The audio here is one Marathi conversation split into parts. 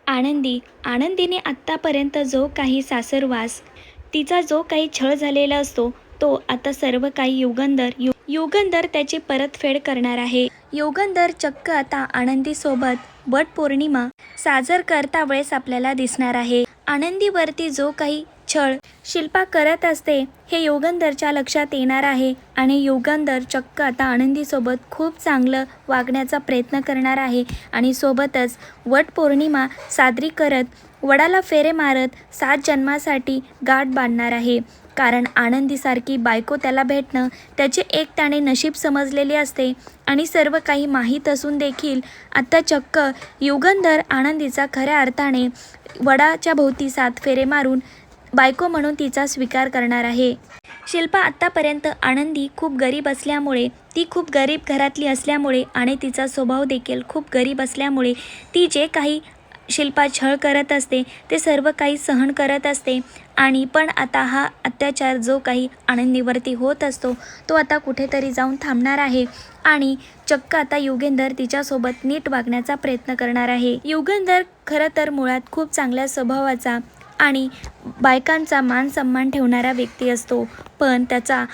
आनंदीने आत्तापर्यंत जो काही सासरवास, तिचा जो काही छळ झालेला असतो, तो आता सर्व काही युगंधर त्याची परतफेड करणार आहे. युगंधर चक्क आता आनंदीसोबत वटपौर्णिमा साजर करता वेळेस आपल्याला दिसणार आहे. आनंदीवरती जो काही छळ शिल्पा करत असते हे युगंधरच्या लक्षात येणार आहे आणि युगंधर चक्क आता आनंदीसोबत खूप चांगलं वागण्याचा प्रयत्न करणार आहे आणि सोबतच वटपौर्णिमा साजरी करत वडाला फेरे मारत 7 जन्मासाठी गाठ बांधणार आहे. कारण आनंदीसारखी बायको त्याला भेटणं त्याचे एक त्याने नशीब समजलेले असते आणि सर्व काही माहीत असून देखील आता चक्क युगंधर आनंदीचा खऱ्या अर्थाने वडाच्या भोवती 7 फेरे मारून बायको म्हणून तिचा स्वीकार करणार आहे. शिल्पा आत्तापर्यंत आनंदी खूप गरीब असल्यामुळे, ती खूप गरीब घरातली असल्यामुळे आणि तिचा स्वभाव देखील खूप गरीब असल्यामुळे ती जे काही शिल्पा छळ करत असते ते सर्व काही सहन करत असते आणि पण आता हा अत्याचार जो काही आनंदीवरती होत असतो तो आता कुठेतरी जाऊन थांबणार आहे आणि चक्क आता युगंधर तिच्यासोबत नीट वागण्याचा प्रयत्न करणार आहे. युगंधर खरं तर मुळात खूप चांगल्या स्वभावाचा आणि बायकांचा मान सन्मान ठेवणारा व्यक्ती असतो, पण त्याचा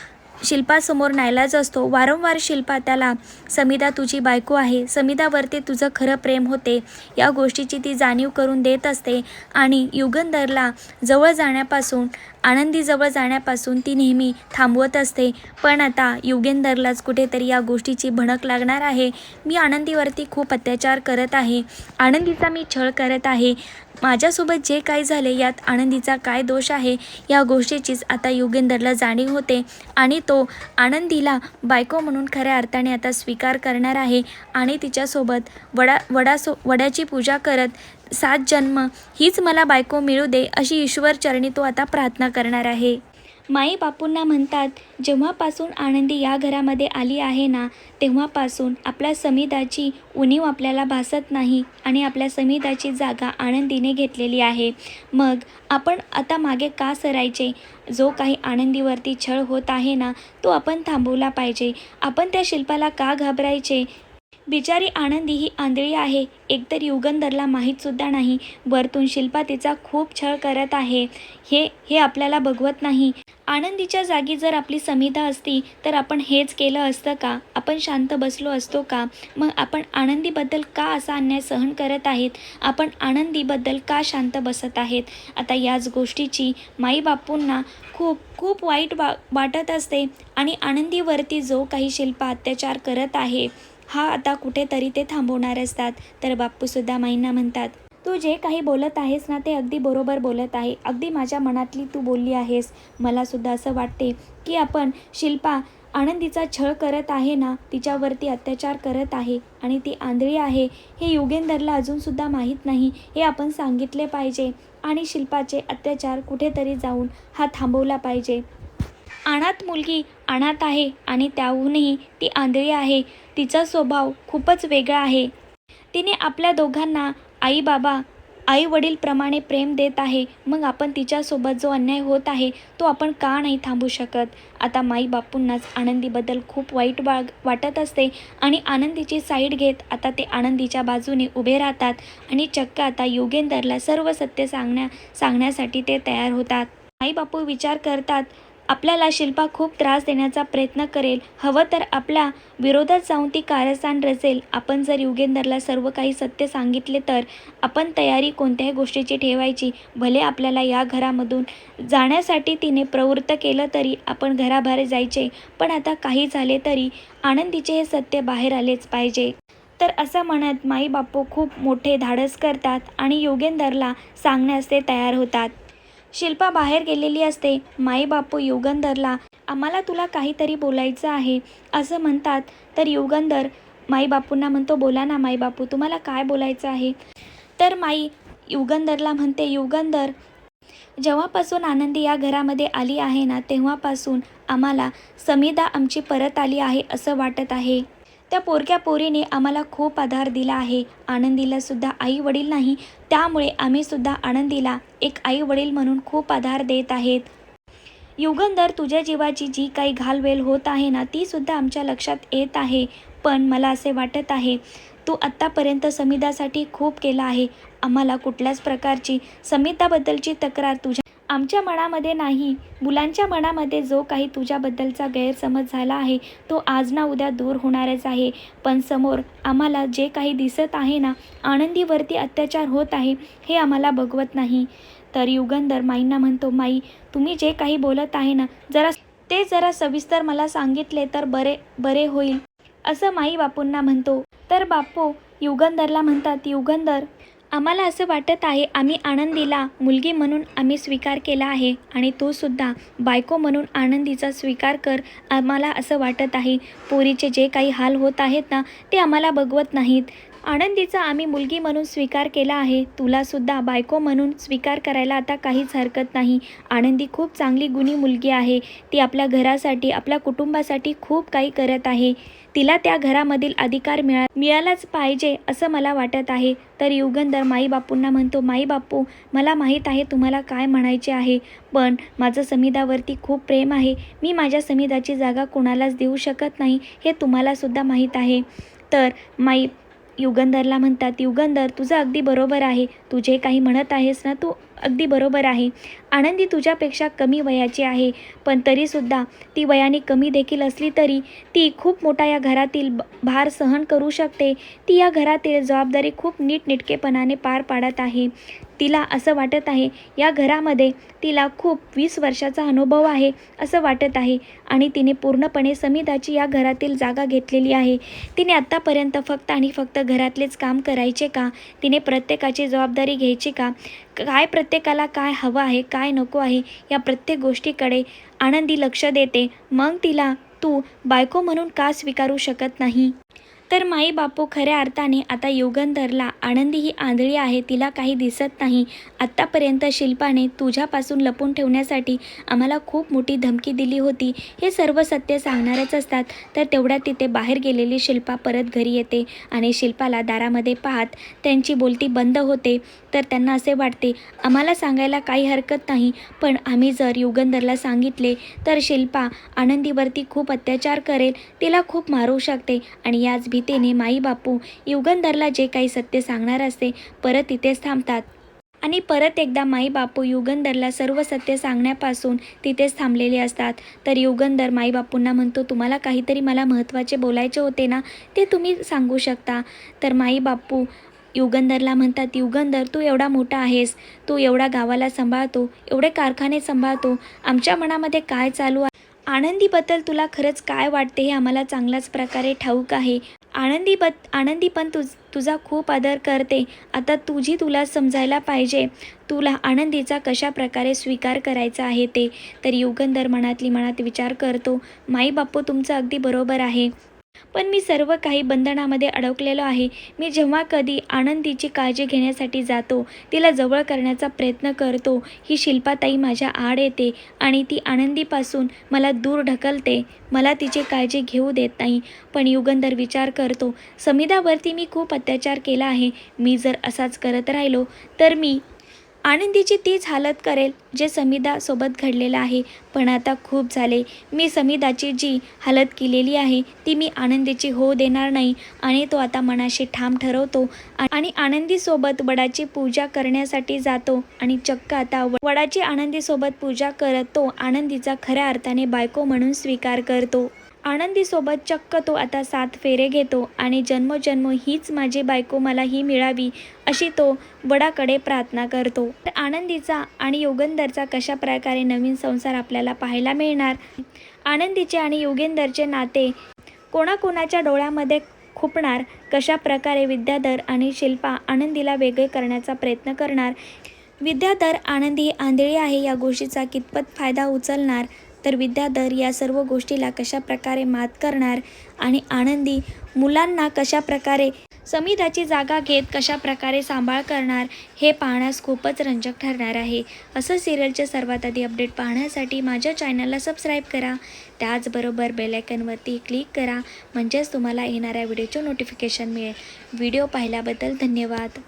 शिल्पासमोर नाईलाज असतो. वारंवार शिल्पा त्याला समिधा तुझी बायको आहे, समिधावरती तुझं खरं प्रेम होते या गोष्टीची ती जाणीव करून देत असते आणि युगंधरला आनंदीजवळ जाण्यापासून ती नेहमी थांबवत असते. पण आता युगंधरलाच कुठेतरी या गोष्टीची भणक लागणार आहे. मी आनंदीवरती खूप अत्याचार करत आहे, आनंदीचा मी छळ करत आहे, माझ्यासोबत जे काही झाले यात आनंदीचा काय दोष आहे या गोष्टीचीच आता युगंधरला जाणीव होते आणि तो आनंदीला बायको म्हणून खऱ्या अर्थाने आता स्वीकार करणार आहे आणि तिच्यासोबत वडाची पूजा करत 7 जन्म हीच मला बायको मिळू दे अशी ईश्वर चरणी तो आता प्रार्थना करणार आहे. माई बापूंना म्हणतात, जेव्हापासून आनंदी या घरामध्ये आली आहे ना, तेव्हापासून आपल्या समिधाची उणीव आपल्याला भासत नाही आणि आपल्या समिधाची जागा आनंदीने घेतलेली आहे. मग आपण आता मागे का सरायचे? जो काही आनंदीवरती छळ होत आहे ना, तो आपण थांबवला पाहिजे. आपण त्या शिल्पाला का घाबरायचे? बिचारी आनंदी ही आंधळी आहे, एकतर युगंधरला माहीतसुद्धा नाही, वरतून शिल्पा तिचा खूप छळ करत आहे, हे आपल्याला बघवत नाही. आनंदीच्या जागी जर आपली समिधा असती तर आपण हेच केलं असतं का? आपण शांत बसलो असतो का? मग आपण आनंदीबद्दल का असा अन्याय सहन करत आहेत? आपण आनंदीबद्दल का शांत बसत आहेत? आता याच गोष्टीची माईबापूंना खूप खूप वाईट वाटत असते आणि आनंदीवरती जो काही शिल्पा अत्याचार करत आहे हा आता कुठेतरी ते थांबवणार असतात. तर बापूसुद्धा माईंना म्हणतात, तू जे काही बोलत आहेस ना ते अगदी बरोबर बोलत आहे, अगदी माझ्या मनातली तू बोलली आहेस. मला सुद्धा असं वाटते की आपण शिल्पा आनंदीचा छळ करत आहे ना, तिच्यावरती अत्याचार करत आहे आणि ती आंधळी आहे हे युगंधरला अजूनसुद्धा माहीत नाही, हे आपण सांगितले पाहिजे आणि शिल्पाचे अत्याचार कुठेतरी जाऊन हा थांबवला पाहिजे. अनाथ मुलगी अनाथ आहे आणि त्याहूनही ती आंधळी आहे, तिचा स्वभाव खूपच वेगळा आहे. तिने आपल्या दोघांना आई वडीलप्रमाणे प्रेम देत आहे. मग आपण तिच्यासोबत जो अन्याय होत आहे तो आपण का नाही थांबू शकत? आता माई बापूंनाच आनंदीबद्दल खूप वाईट वाटत असते आणि आनंदीची साईड घेत आता ते आनंदीच्या बाजूने उभे राहतात आणि चक्क आता युगंधरला सर्व सत्य सांगण्यासाठी ते तयार होतात. माई बापू विचार करतात, आपल्याला शिल्पा खूप त्रास देण्याचा प्रयत्न करेल, हवं तर आपल्या विरोधात जाऊन ती कारस्थान रचेल. आपण जर युगंधरला सर्व काही सत्य सांगितले तर आपण तयारी कोणत्याही गोष्टीची ठेवायची. भले आपल्याला या घरामधून जाण्यासाठी तिने प्रवृत्त केलं तरी आपण घराबाहेर जायचे, पण आता काही झाले तरी आनंदीचे हे सत्य बाहेर आलेच पाहिजे. तर असं म्हणत माई बापू खूप मोठे धाडस करतात आणि युगंधरला सांगण्यास ते तयार होतात. शिल्पा बाहेर गेलेली असते. माई बापू युगंधरला, आम्हाला तुला काहीतरी बोलायचं आहे असं म्हणतात. तर युगंधर माई बापूंना म्हणतो, बोला ना माई बापू, तुम्हाला काय बोलायचं आहे? तर माई युगंधरला म्हणते, युगंधर, जेव्हापासून आनंदी या घरामध्ये आली आहे ना, तेव्हापासून आम्हाला समिधा आमची परत आली आहे असं वाटत आहे. त्या पोरक्या पोरीने आम्हाला खूप आधार दिला आहे. आनंदीला सुद्धा आई वडील नाही, त्यामुळे आम्ही सुद्धा आनंदीला एक आई वडील म्हणून खूप आधार देत आहेत. युगंधर, तुझ्या जीवाची जी काही घालवेल होत आहे ना, ती सुद्धा आमच्या लक्षात येत आहे. पण मला असे वाटत आहे, तू आत्तापर्यंत समिधासाठी खूप केलं आहे आम्हाला कुठल्याच प्रकारची समिताबद्दलची तक्रार आमच्या मनामध्ये नाही. मुलांच्या मनामध्ये जो काही तुझ्याबद्दलचा गैरसमज झाला आहे तो आज ना उद्या दूर होणारच आहे. पण समोर आम्हाला जे काही दिसत आहे ना, आनंदीवरती अत्याचार होत आहे, हे आम्हाला बघवत नाही. तर युगंधर माईंना म्हणतो, माई तुम्ही जे काही बोलत आहे ना, जरा सविस्तर मला सांगितले तर बरे होईल, असं माई बापूंना म्हणतो. तर बापू युगंधरला म्हणतात, युगंधर आम्हाला असं वाटत आहे आम्ही आनंदीला मुलगी म्हणून आम्ही स्वीकार केला आहे आणि तू सुद्धा बायको म्हणून आनंदीचा स्वीकार कर. आम्हाला असं वाटत आहे पोरीचे जे काही हाल होत आहेत ना, ते आम्हाला बघवत नाहीत. आनंदीचा आम्ही मुलगी म्हणून स्वीकार केला आहे, तुलासुद्धा बायको म्हणून स्वीकार करायला आता काहीच हरकत नाही. आनंदी खूप चांगली गुणी मुलगी आहे. ती आपल्या घरासाठी आपल्या कुटुंबासाठी खूप काही करत आहे. तिला त्या घरामधील अधिकार मिळालाच पाहिजे असं मला वाटत आहे. तर युगंधर माई बापूंना म्हणतो, माई बापू मला माहीत आहे तुम्हाला काय म्हणायचे आहे, पण माझं समिधावरती खूप प्रेम आहे. मी माझ्या समिधाची जागा कोणालाच देऊ शकत नाही, हे तुम्हालासुद्धा माहीत आहे. तर माई युगंधरला म्हणतात, युगंधर तुझं अगदी बरोबर आहे. तू जे काही म्हणत आहेस ना, तू अगदी बरोबर आहे. आनंदी तुझ्यापेक्षा कमी वयाची आहे, पण तरीसुद्धा ती वयाने कमी देखील असली तरी ती खूप मोठा या घरातील भार सहन करू शकते. ती या घरातील जबाबदारी खूप नीटनेटकेपणाने पार पाडत आहे. तिला असं वाटत आहे या घरामध्ये तिला खूप 20 वर्षाचा अनुभव आहे असं वाटत आहे आणि तिने पूर्णपणे समिधाची या घरातील जागा घेतलेली आहे. तिने आत्तापर्यंत फक्त आणि फक्त घरातलेच काम करायचे का? तिने प्रत्येकाची जबाबदारी घ्यायची का? काय प्रत्येकाला काय हवं आहे, काय नको आहे, या प्रत्येक गोष्टीकडे आनंदी लक्ष देते. मग तिला तू बायको म्हणून का स्वीकारू शकत नाही? तर माई बापू खऱ्या अर्थाने आता युगंधरला आनंदी ही आंधळी आहे, तिला काही दिसत नाही. आत्तापर्यंत शिल्पाने तुझ्यापासून लपून ठेवण्यासाठी आम्हाला खूप मोठी धमकी दिली होती. हे सर्व सत्य सांगणारच असतात. तर तेवढ्यात तिथे बाहेर गेलेली शिल्पा परत घरी येते आणि शिल्पाला दारामध्ये पाहत त्यांची बोलती बंद होते. तर त्यांना असे वाटते आम्हाला सांगायला काही हरकत नाही, पण आम्ही जर युगंधरला सांगितले तर शिल्पा आनंदीवरती खूप अत्याचार करेल, तिला खूप मारू शकते आणि याच भीतीने माई बापू युगंधरला जे काही सत्य सांगणार असते परत तिथेच थांबतात आणि परत एकदा माई बापू युगंधरला सर्व सत्य सांगण्यापासून तिथेच थांबलेले असतात. तर युगंधर माई बापूंना म्हणतो, तुम्हाला काहीतरी मला महत्त्वाचे बोलायचे होते ना, ते तुम्ही सांगू शकता. तर माई बापू युगंधरला म्हणतात, युगंधर तू एवढा मोठा आहेस, तू एवढा गावाला सांभाळतो, एवढे कारखाने सांभाळतो, आमच्या मनामध्ये काय चालू आहे, आनंदीबद्दल तुला खरंच काय वाटते हे आम्हाला चांगल्याच प्रकारे ठाऊक आहे. आनंदी पण तुझा खूप आदर करते. आता तुला समजायला पाहिजे तुला आनंदीचा कशा प्रकारे स्वीकार करायचा आहे ते. तर युगंधर मनातली मनात विचार करतो, माई बापू तुमचं अगदी बरोबर आहे, पण मी सर्व काही बंधनामध्ये अडकलेलो आहे. मी जेव्हा कधी आनंदीची काळजी घेण्यासाठी जातो, तिला जवळ करण्याचा प्रयत्न करतो, ही शिल्पाताई माझ्या आड येते आणि ती आनंदीपासून मला दूर ढकलते, मला तिची काळजी घेऊ देत नाही. पण युगंधर विचार करतो, समिधावरती मी खूप अत्याचार केला आहे. मी जर असाच करत राहिलो तर मी आनंदीची तीच हालत करेल जे समिधासोबत घडलेलं आहे. पण आता खूप झाले, मी समिधाची जी हालत केलेली आहे ती मी आनंदीची होऊ देणार नाही. आणि तो आता मनाशी ठाम ठरवतो आणि आनंदीसोबत वडाची पूजा करण्यासाठी जातो आणि चक्क आता वडाची आनंदीसोबत पूजा करत तो आनंदीचा खऱ्या अर्थाने बायको म्हणून स्वीकार करतो. आनंदीसोबत चक्क तो आता 7 फेरे घेतो आणि जन्मोजन्म हीच माझी बायको मला ही मिळावी अशी तो वडाकडे प्रार्थना करतो. तर आनंदीचा आणि युगंधरचा कशा प्रकारे नवीन संसार आपल्याला पाहायला मिळणार, आनंदीचे आणि युगेंधरचे नाते कोणाकोणाच्या डोळ्यामध्ये खुपणार, कशा प्रकारे विद्याधर आणि शिल्पा आनंदीला वेगळे करण्याचा प्रयत्न करणार, विद्याधर आनंदी आंधळी आहे या गोष्टीचा कितपत फायदा उचलणार, तर विद्याधर या सर्व गोष्टीला कशा प्रकारे मात करणार आणि आनंदी मुलांना कशा प्रकारे समिधाची जागा घेत कशा प्रकारे सांभाळ करणार, हे पाहण्यास खूपच रंजक ठरणार आहे. असं सिरियलचे सर्वात आधी अपडेट पाहण्यासाठी माझ्या चॅनलला सबस्क्राईब करा. त्याचबरोबर बेल आयकॉनवरती क्लिक करा, म्हणजेच तुम्हाला येणाऱ्या व्हिडिओचे नोटिफिकेशन मिळेल. व्हिडिओ पाहिल्याबद्दल धन्यवाद.